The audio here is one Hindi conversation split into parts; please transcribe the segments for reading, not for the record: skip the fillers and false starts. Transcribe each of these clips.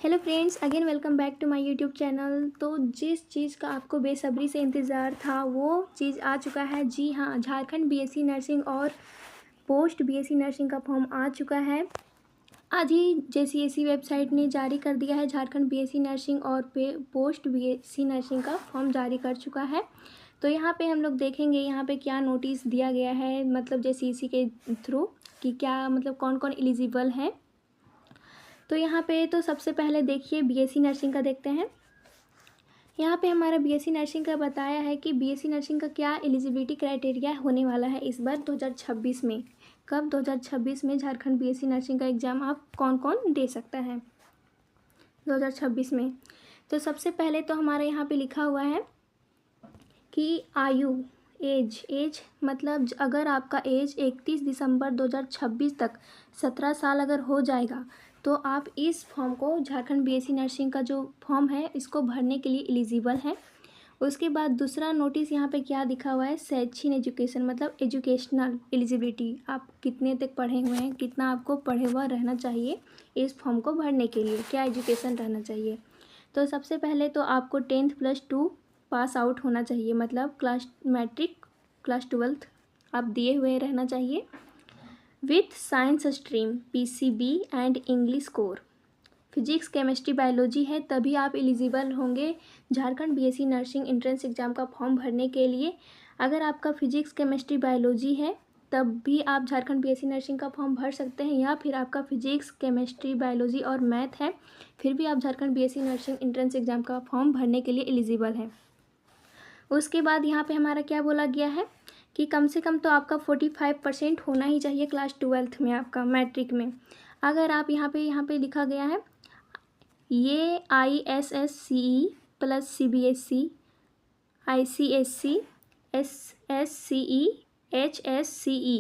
Hello friends, again welcome back to my YouTube channel. तो जिस चीज़ का आपको बेसब्री से इंतज़ार था वो चीज़ आ चुका है। जी हाँ, झारखंड बीएससी नर्सिंग और पोस्ट बीएससी नर्सिंग का फॉर्म आ चुका है। आज ही जेसीएससी वेबसाइट ने जारी कर दिया है। झारखंड बीएससी नर्सिंग और पोस्ट बीएससी नर्सिंग का फॉर्म जारी कर चुका है। तो यहाँ पे हम लोग देखेंगे यहाँ पे क्या नोटिस दिया गया है, मतलब जेसीएससी के थ्रू कि क्या मतलब कौन कौन एलिजिबल है। तो यहाँ पे तो सबसे पहले देखिए बीएससी नर्सिंग का देखते हैं। यहाँ पे हमारा बीएससी नर्सिंग का बताया है कि बीएससी नर्सिंग का क्या एलिजिबिलिटी क्राइटेरिया होने वाला है इस बार 2026 में। कब 2026 में झारखंड बीएससी नर्सिंग का एग्ज़ाम आप कौन कौन दे सकता है 2026 में। तो सबसे पहले तो हमारे यहाँ पे लिखा हुआ है कि आयु एज मतलब अगर आपका एज 31 दिसंबर 2026 तक 17 साल अगर हो जाएगा तो आप इस फॉर्म को, झारखंड बीएससी नर्सिंग का जो फॉर्म है, इसको भरने के लिए एलिजिबल हैं। उसके बाद दूसरा नोटिस यहाँ पे क्या दिखा हुआ है, शैक्षिक एजुकेशन मतलब एजुकेशनल एलिजिबिलिटी, आप कितने तक पढ़े हुए हैं, कितना आपको पढ़े हुआ रहना चाहिए इस फॉर्म को भरने के लिए, क्या एजुकेशन रहना चाहिए। तो सबसे पहले तो आपको 10th+2 पास आउट होना चाहिए, मतलब क्लास मैट्रिक क्लास 12th आप दिए हुए रहना चाहिए with science stream PCB and English core. Physics chemistry biology है तभी आप एलिजिबल होंगे Jharkhand BSc nursing entrance exam का फॉर्म भरने के लिए। अगर आपका फिजिक्स केमिस्ट्री बायोलॉजी है तब भी आप झारखंड बीएससी नर्सिंग का फॉर्म भर सकते हैं, या फिर आपका फिजिक्स केमिस्ट्री बायोलॉजी और मैथ है फिर भी आप Jharkhand BSc nursing entrance exam का फॉर्म भरने के लिए एलिजिबल हैं। उसके बाद यहाँ पे हमारा क्या बोला गया है कि कम से कम तो आपका 45% होना ही चाहिए क्लास 12th में, आपका मैट्रिक में। अगर आप यहाँ पे लिखा गया है ये ISSCE plus CBSE ICSC SSCE HSCE,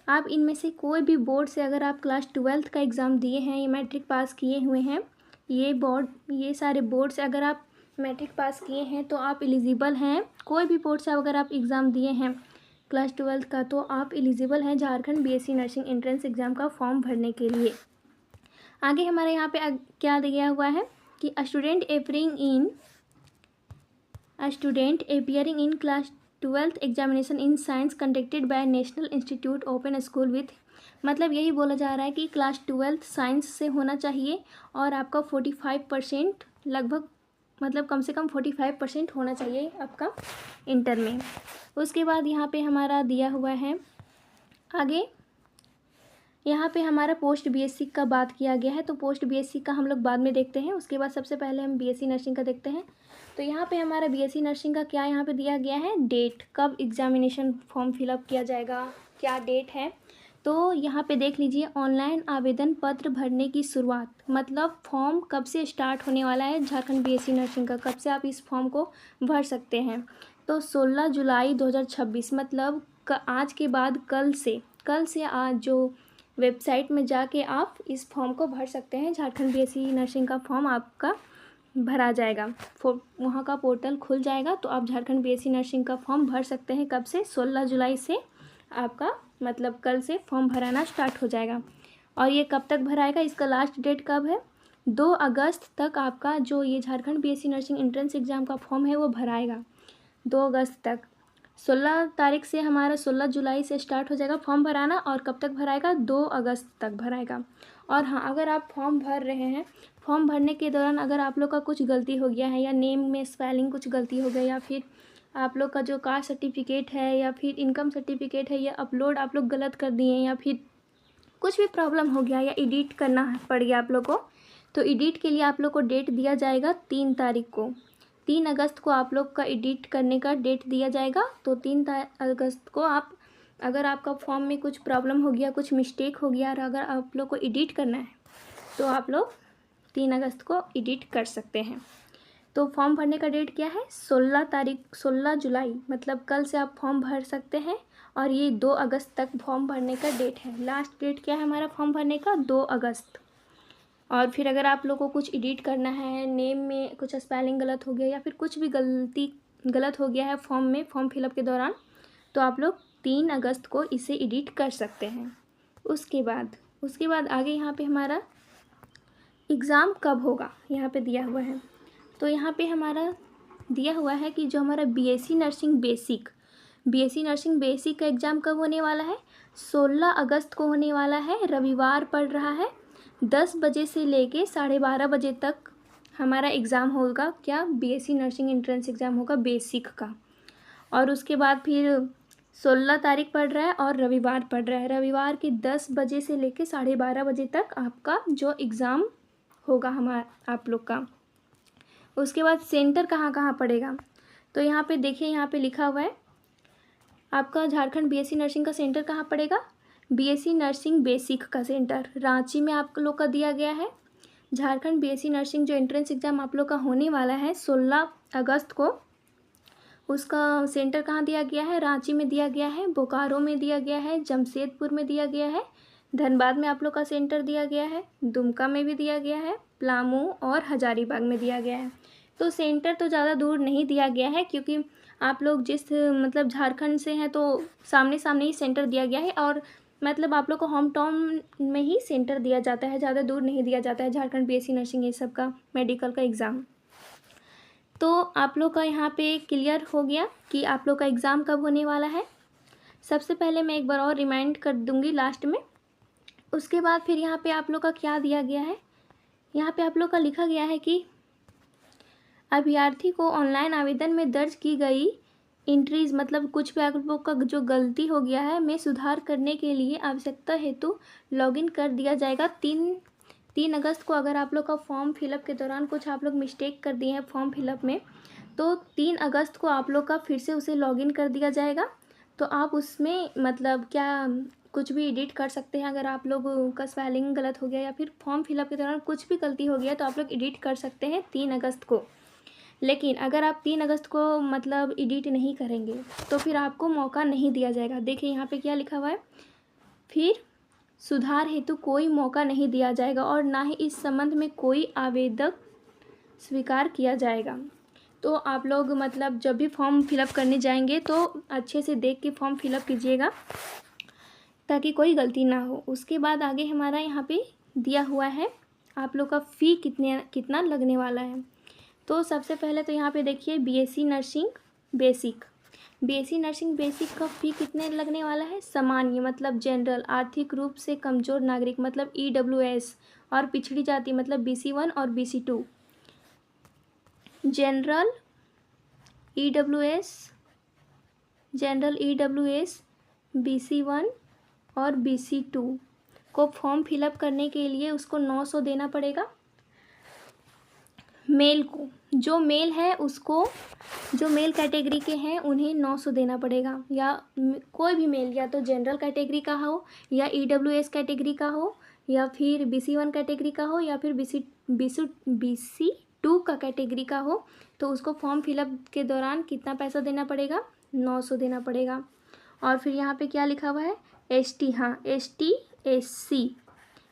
आप इनमें से कोई भी बोर्ड से अगर आप क्लास 12th का एग्ज़ाम दिए हैं, ये मैट्रिक पास किए हुए हैं, ये सारे बोर्ड से अगर आप मैट्रिक पास किए हैं तो आप एलिजिबल हैं। कोई भी बोर्ड से अगर आप एग्ज़ाम दिए हैं क्लास 12th का तो आप एलिजिबल हैं Jharkhand BSc nursing entrance exam का फॉर्म भरने के लिए। आगे हमारे यहाँ पे क्या दिया हुआ है कि student appearing in class 12th examination in science conducted by national institute open school with, मतलब यही बोला जा रहा है कि क्लास 12th साइंस से होना चाहिए और आपका 45% लगभग, मतलब कम से कम 45% होना चाहिए आपका इंटर में। उसके बाद यहाँ पे हमारा दिया हुआ है आगे, यहाँ पे हमारा पोस्ट बीएससी का बात किया गया है, तो पोस्ट बीएससी का हम लोग बाद में देखते हैं। उसके बाद सबसे पहले हम बीएससी नर्सिंग का देखते हैं। तो यहाँ पे हमारा बीएससी नर्सिंग का क्या यहाँ पे दिया गया है, डेट, कब एग्जामिनेशन फॉर्म फिलअप किया जाएगा, क्या डेट है। तो यहाँ पे देख लीजिए, ऑनलाइन आवेदन पत्र भरने की शुरुआत, मतलब फॉर्म कब से स्टार्ट होने वाला है झारखंड बीएससी नर्सिंग का, कब से आप इस फॉर्म को भर सकते हैं। तो 16 जुलाई 2026, मतलब आज के बाद कल से आज जो वेबसाइट में जाके आप इस फॉर्म को भर सकते हैं। झारखंड बीएससी नर्सिंग का फॉर्म आपका भरा जाएगा, वहाँ का पोर्टल खुल जाएगा तो आप झारखंड बीएससी नर्सिंग का फॉर्म भर सकते हैं। कब से, 16 जुलाई से आपका मतलब कल से फॉर्म भराना स्टार्ट हो जाएगा। और ये कब तक भराएगा, इसका लास्ट डेट कब है, 2 अगस्त तक आपका जो ये Jharkhand BSc nursing entrance exam का फॉर्म है वो भराएगा 2 अगस्त तक। 16 तारीख से हमारा 16 जुलाई से स्टार्ट हो जाएगा फॉर्म भराना, और कब तक भराएगा, 2 अगस्त तक भराएगा। और हाँ, अगर आप फॉर्म भर रहे हैं, फॉर्म भरने के दौरान अगर आप लोग का कुछ गलती हो गया है या नेम में स्पेलिंग कुछ गलती हो गई, या फिर आप लोग का जो कास्ट सर्टिफिकेट है या फिर इनकम सर्टिफिकेट है ये अपलोड आप लोग गलत कर दिए, या फिर कुछ भी प्रॉब्लम हो गया या एडिट करना पड़ गया आप लोग को, तो एडिट के लिए आप लोग को डेट दिया जाएगा 3 तारीख को। 3 अगस्त को आप लोग का एडिट करने का डेट दिया जाएगा। तो 3 अगस्त को आप, अगर आपका फॉर्म में कुछ प्रॉब्लम हो गया, कुछ मिस्टेक हो गया और अगर आप लोग को एडिट करना है तो आप लोग 3 अगस्त को एडिट कर सकते हैं। तो फॉर्म भरने का डेट क्या है, 16 जुलाई, मतलब कल से आप फॉर्म भर सकते हैं और ये 2 अगस्त तक फॉर्म भरने का डेट है। लास्ट डेट क्या है हमारा फॉर्म भरने का, 2 अगस्त। और फिर अगर आप लोगों को कुछ एडिट करना है, नेम में कुछ स्पेलिंग गलत हो गया या फिर कुछ भी गलत हो गया है फॉर्म में, फॉर्म फिलअप के दौरान, तो आप लोग 3 अगस्त को इसे एडिट कर सकते हैं। उसके बाद आगे यहाँ पे हमारा एग्ज़ाम कब होगा, यहाँ पे दिया हुआ है। तो यहाँ पे हमारा दिया हुआ है कि जो हमारा बीएससी नर्सिंग बेसिक का एग्ज़ाम कब होने वाला है, 16 अगस्त को होने वाला है, रविवार पड़ रहा है। 10 बजे से लेके 12:30 बजे तक हमारा एग्ज़ाम होगा, क्या, बीएससी नर्सिंग एंट्रेंस एग्ज़ाम होगा बेसिक का। और उसके बाद फिर 16 तारीख पड़ रहा है और रविवार पड़ रहा है। रविवार के 10 बजे से लेके 12:30 बजे तक आपका जो एग्ज़ाम होगा आप लोग का। उसके बाद सेंटर कहाँ कहाँ पड़ेगा, तो यहाँ पे देखिए, यहाँ पे लिखा हुआ है आपका झारखंड बीएससी नर्सिंग का सेंटर कहाँ पड़ेगा। बीएससी नर्सिंग बेसिक का सेंटर रांची में आप लोग का दिया गया है। झारखंड बीएससी नर्सिंग जो एंट्रेंस एग्ज़ाम आप लोग का होने वाला है 16 अगस्त को, उसका सेंटर कहाँ दिया गया है, रांची में दिया गया है, बोकारो में दिया गया है, जमशेदपुर में दिया गया है, धनबाद में आप लोग का सेंटर दिया गया है, दुमका में भी दिया गया है, पलामू और हजारीबाग में दिया गया है। तो सेंटर तो ज़्यादा दूर नहीं दिया गया है, क्योंकि आप लोग जिस मतलब झारखंड से हैं तो सामने सामने ही सेंटर दिया गया है, और मतलब आप लोग को होम टाउन में ही सेंटर दिया जाता है, ज़्यादा दूर नहीं दिया जाता है झारखंड बीएससी नर्सिंग ये सब का मेडिकल का एग्ज़ाम। तो आप लोग का यहाँ पे क्लियर हो गया कि आप लोग का एग्ज़ाम कब होने वाला है। सबसे पहले मैं एक बार और रिमाइंड कर दूँगी लास्ट में। उसके बाद फिर यहाँ पे आप लोग का क्या दिया गया है, यहाँ पे आप लोग का लिखा गया है कि अभ्यर्थी को ऑनलाइन आवेदन में दर्ज की गई एंट्रीज, मतलब कुछ भी आप लोग का जो गलती हो गया है में सुधार करने के लिए आवश्यकता हेतु लॉगिन कर दिया जाएगा। 3 अगस्त को अगर आप लोग का फॉर्म फिलअप के दौरान कुछ आप लोग मिस्टेक कर दिए हैं फॉर्म फिलअप में, तो 3 अगस्त को आप लोग का फिर से उसे लॉगिन कर दिया जाएगा। तो आप उसमें मतलब क्या कुछ भी एडिट कर सकते हैं। अगर आप लोग का स्पेलिंग गलत हो गया या फिर फॉर्म फिलअप के दौरान कुछ भी गलती हो गया तो आप लोग एडिट कर सकते हैं 3 अगस्त को। लेकिन अगर आप 3 अगस्त को मतलब एडिट नहीं करेंगे तो फिर आपको मौका नहीं दिया जाएगा। देखिए यहाँ पे क्या लिखा हुआ है, फिर सुधार हेतु कोई मौका नहीं दिया जाएगा और ना ही इस संबंध में कोई आवेदक स्वीकार किया जाएगा। तो आप लोग मतलब जब भी फॉर्म फिलअप करने जाएंगे तो अच्छे से देख के फॉर्म फिलअप कीजिएगा ताकि कोई गलती ना हो। उसके बाद आगे हमारा यहाँ पे दिया हुआ है आप लोग का फ़ी कितना लगने वाला है। तो सबसे पहले तो यहाँ पे देखिए बीएससी नर्सिंग बेसिक का फ़ी कितने लगने वाला है। सामान्य मतलब जनरल, आर्थिक रूप से कमज़ोर नागरिक मतलब EWS और पिछड़ी जाति मतलब BC1 और BC2। जनरल EWS BC1 और BC2 को फॉर्म फिलअप करने के लिए उसको 900 देना पड़ेगा। मेल को, जो मेल है उसको, जो मेल कैटेगरी के हैं उन्हें 900 देना पड़ेगा, या कोई भी मेल, या तो जनरल कैटेगरी का हो या EWS कैटेगरी का हो या फिर BC1 कैटेगरी का हो या फिर BC2 का कैटेगरी का हो, तो उसको फॉर्म फिलअप के दौरान कितना पैसा देना पड़ेगा, 900 देना पड़ेगा। और फिर यहाँ पे क्या लिखा हुआ है, ST, हाँ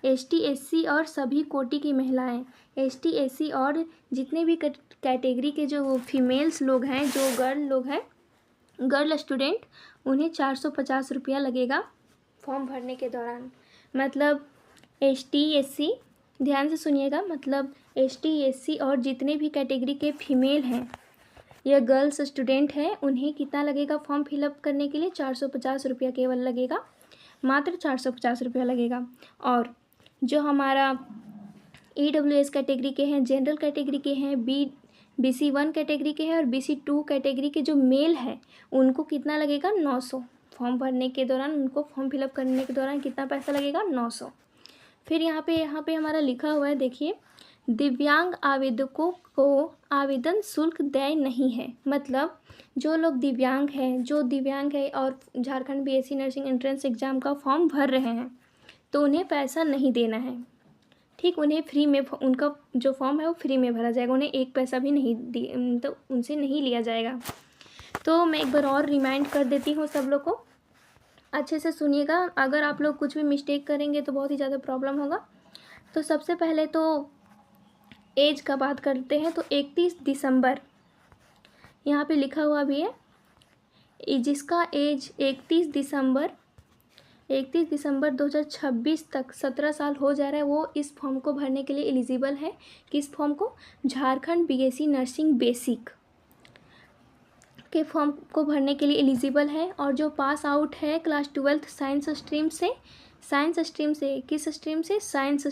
ST SC और सभी कोटि की महिलाएं, ST SC और जितने भी कैटेगरी के जो फीमेल्स लोग हैं, जो गर्ल स्टूडेंट, उन्हें 450 रुपया लगेगा फॉर्म भरने के दौरान। मतलब ST SC, ध्यान से सुनिएगा, मतलब ST SC और जितने भी कैटेगरी के फीमेल हैं या गर्ल्स स्टूडेंट हैं उन्हें कितना लगेगा फॉर्म फिलअप करने के लिए, 450 रुपया केवल लगेगा, मात्र 450 रुपया लगेगा। और जो हमारा EWS कैटेगरी के हैं, जनरल कैटेगरी के हैं, BC1 कैटेगरी के हैं और BC2 कैटेगरी के जो मेल है उनको कितना लगेगा, 900। फॉर्म भरने के दौरान, उनको फॉर्म फिलअप करने के दौरान कितना पैसा लगेगा, 900। फिर यहाँ पे हमारा लिखा हुआ है, देखिए, दिव्यांग आवेदकों को आवेदन शुल्क देय नहीं है। मतलब जो लोग दिव्यांग हैं और Jharkhand BSc nursing entrance exam का फॉर्म भर रहे हैं तो उन्हें पैसा नहीं देना है, ठीक। उन्हें फ्री में, उनका जो फॉर्म है वो फ्री में भरा जाएगा, उन्हें एक पैसा भी नहीं तो उनसे नहीं लिया जाएगा। तो मैं एक बार और रिमाइंड कर देती हूँ सब लोग को, अच्छे से सुनिएगा। अगर आप लोग कुछ भी मिस्टेक करेंगे तो बहुत ही ज़्यादा प्रॉब्लम होगा। तो सबसे पहले तो एज का बात करते हैं। तो 31 दिसंबर यहाँ पे लिखा हुआ भी है, जिसका एज 31 दिसंबर 31 दिसंबर 2026 तक 17 साल हो जा रहा है, वो इस फॉर्म को भरने के लिए एलिजिबल है। किस फॉर्म को? झारखंड बीएससी नर्सिंग बेसिक के फॉर्म को भरने के लिए एलिजिबल है। और जो पास आउट है क्लास 12th साइंस स्ट्रीम से, किस स्ट्रीम से? साइंस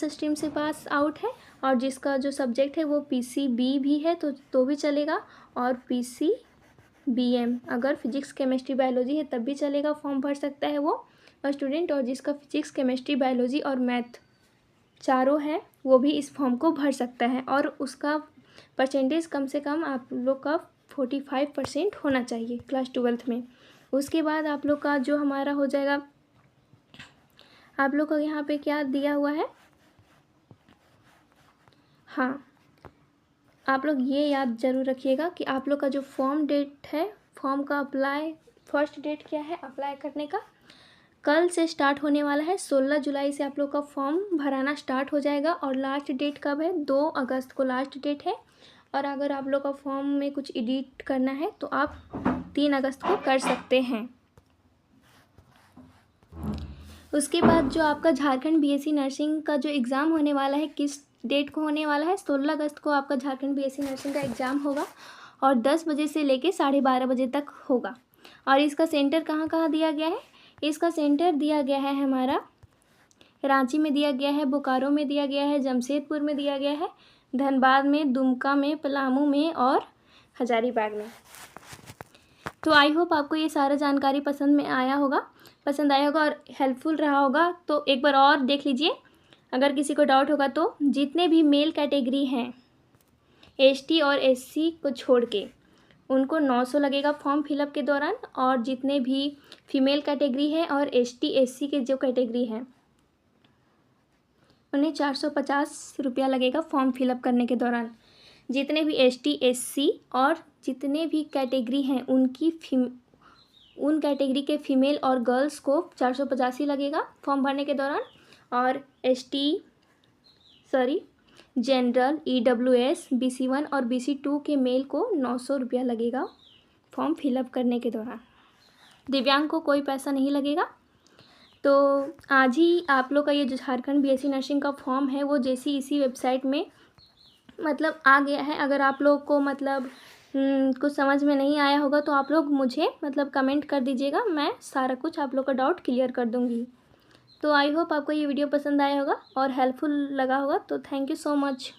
स्ट्रीम से पास आउट है, और जिसका जो सब्जेक्ट है वो पीसीबी भी है तो भी चलेगा, और पीसीबीएम अगर फिजिक्स केमिस्ट्री बायोलॉजी है तब भी चलेगा, फॉर्म भर सकता है वो स्टूडेंट। और जिसका फिजिक्स केमिस्ट्री बायोलॉजी और मैथ चारों है वो भी इस फॉर्म को भर सकता है, और उसका परसेंटेज कम से कम आप लोग का 45% होना चाहिए क्लास 12th में। उसके बाद आप लोग का जो हमारा हो जाएगा, आप लोग का यहाँ पे क्या दिया हुआ है, हाँ आप लोग ये याद ज़रूर रखिएगा कि आप लोग का जो फॉर्म डेट है, फॉर्म का अप्लाई फर्स्ट डेट क्या है अप्लाई करने का, कल से स्टार्ट होने वाला है। 16 जुलाई से आप लोग का फॉर्म भराना स्टार्ट हो जाएगा, और लास्ट डेट कब है? 2 अगस्त को लास्ट डेट है। और अगर आप लोग का फॉर्म में कुछ एडिट करना है तो आप 3 अगस्त को कर सकते हैं। उसके बाद जो आपका झारखंड बीएससी नर्सिंग का जो एग्ज़ाम होने वाला है, किस डेट को होने वाला है? 16 अगस्त को आपका झारखंड बीएससी नर्सिंग का एग्ज़ाम होगा, और 10 बजे से लेके 12:30 बजे तक होगा। और इसका सेंटर कहाँ कहाँ दिया गया है? इसका सेंटर दिया गया है हमारा रांची में दिया गया है, बोकारो में दिया गया है, जमशेदपुर में दिया गया है, धनबाद में, दुमका में, पलामू में और हजारीबाग में। तो आई होप आपको ये सारा जानकारी पसंद आया होगा और हेल्पफुल रहा होगा। तो एक बार और देख लीजिए, अगर किसी को डाउट होगा तो जितने भी मेल कैटेगरी हैं एसटी और एससी को छोड़ के उनको 900 लगेगा फॉर्म फिलअप के दौरान, और जितने भी फीमेल कैटेगरी है और एसटी एससी के जो कैटेगरी हैं उन्हें 450 रुपया लगेगा फॉर्म फिलअप करने के दौरान। जितने भी एसटी एससी और जितने भी कैटेगरी हैं उन कैटेगरी के फीमेल और गर्ल्स को 450 ही लगेगा फॉर्म भरने के दौरान, और जनरल EWS BC1 और BC2 के मेल को 900 रुपया लगेगा फॉर्म फिलअप करने के दौरान। दिव्यांग को कोई पैसा नहीं लगेगा। तो आज ही आप लोग का ये जो झारखंड बीएससी नर्सिंग का फॉर्म है वो जैसी इसी वेबसाइट में मतलब आ गया है। अगर आप लोग को मतलब कुछ समझ में नहीं आया होगा तो आप लोग मुझे मतलब कमेंट कर दीजिएगा, मैं सारा कुछ आप लोग का डाउट क्लियर कर दूँगी। तो आई होप आपको ये वीडियो पसंद आया होगा और हेल्पफुल लगा होगा। तो थैंक यू सो मच।